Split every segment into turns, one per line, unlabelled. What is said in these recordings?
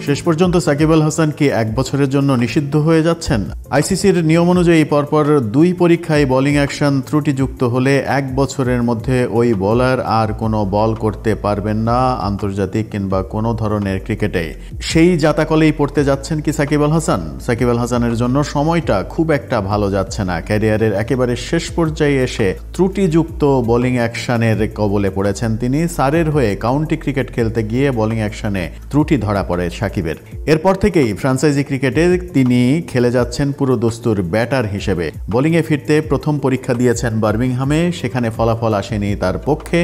শেষ পর্যন্ত সাকিব আল হাসান কি 1 বছরের জন্য নিষিদ্ধ হয়ে যাচ্ছেন? আইসিসির নিয়ম অনুযায়ী পরপর 2 পরীক্ষায় বোলিং অ্যাকশন ত্রুটিযুক্ত হলে 1 বছরের মধ্যে ওই বোলার আর কোনো বল করতে পারবেন না আন্তর্জাতিক কিংবা কোনো ধরনের ক্রিকেটে। সেই জাতাকলেই পড়তে যাচ্ছেন কি সাকিব আল হাসান? সাকিব আল হাসানের জন্য সময়টা খুব একটা ভালো যাচ্ছে না। ক্যারিয়ারের একেবারে শেষ পর্যায়ে এসে ত্রুটিযুক্ত বোলিং অ্যাকশনের কবলে পড়েছেন তিনি। সারের হয়ে কাউন্টি ক্রিকেট খেলতে গিয়ে বোলিং অ্যাকশনে ত্রুটি ধরা পড়ে সাকিবের। এরপর থেকেই ফ্র্যাঞ্চাইজি ক্রিকেটে তিনি খেলে যাচ্ছেন পুরো দস্তুর ব্যাটার হিসেবে। বোলিংয়ে ফিরতে প্রথম পরীক্ষা দিয়েছেন বার্মিংহামে, সেখানে ফলাফল আসেনি তার পক্ষে।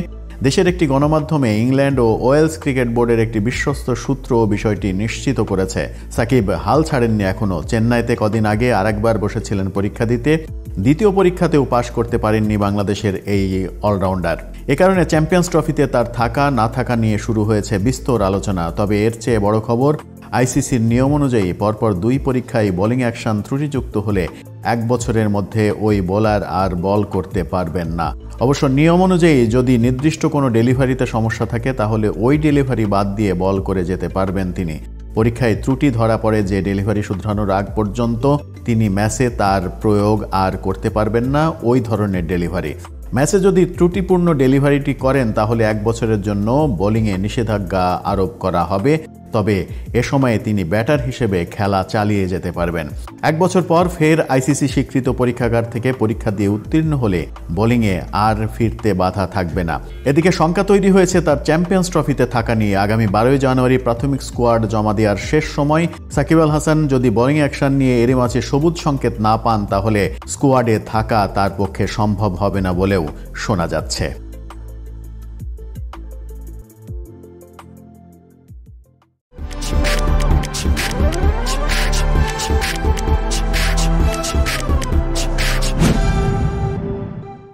দেশের একটি গণমাধ্যমে ইংল্যান্ড ও ওয়েলস ক্রিকেট বোর্ডের একটি বিশ্বস্ত সূত্র বিষয়টি নিশ্চিত করেছে। সাকিব হাল ছাড়েননি এখনও। চেন্নাইতে কদিন আগে আরেকবার বসেছিলেন পরীক্ষা দিতে। দ্বিতীয় পরীক্ষাতেও পাশ করতে পারেননি বাংলাদেশের এই অলরাউন্ডার। এ কারণে চ্যাম্পিয়ন্স ট্রফিতে তার থাকা না থাকা নিয়ে শুরু হয়েছে বিস্তর আলোচনা। তবে এর চেয়ে বড় খবর, আইসিসির নিয়ম অনুযায়ী পরপর 2 পরীক্ষায় বোলিং অ্যাকশন ত্রুটিযুক্ত হলে 1 বছরের মধ্যে ওই বোলার আর বল করতে পারবেন না। অবশ্য নিয়ম অনুযায়ী যদি নির্দিষ্ট কোনো ডেলিভারিতে সমস্যা থাকে তাহলে ওই ডেলিভারি বাদ দিয়ে বল করে যেতে পারবেন তিনি। পরীক্ষায় ত্রুটি ধরা পড়ে যে ডেলিভারি শুধরানোর আগ পর্যন্ত তিনি ম্যাচে তার প্রয়োগ আর করতে পারবেন না ওই ধরনের ডেলিভারি। ম্যাচে যদি ত্রুটিপূর্ণ ডেলিভারিটি করেন তাহলে 1 বছরের জন্য বোলিংয়ে নিষেধাজ্ঞা আরোপ করা হবে। তবে এ সময়ে তিনি ব্যাটার হিসেবে খেলা চালিয়ে যেতে পারবেন। 1 বছর পর ফের আইসিসি স্বীকৃত পরীক্ষাগার থেকে পরীক্ষা দিয়ে উত্তীর্ণ হলে বোলিংয়ে আর ফিরতে বাধা থাকবে না। এদিকে শঙ্কা তৈরি হয়েছে তার চ্যাম্পিয়ন্স ট্রফিতে থাকা নিয়ে। আগামী 12 জানুয়ারি প্রাথমিক স্কোয়াড জমা দেওয়ার শেষ সময় সাকিব আল হাসান যদি বোলিং অ্যাকশন নিয়ে এরই মাঝে সবুজ সংকেত না পান তাহলে স্কোয়াডে থাকা তার পক্ষে সম্ভব হবে না বলেও শোনা যাচ্ছে।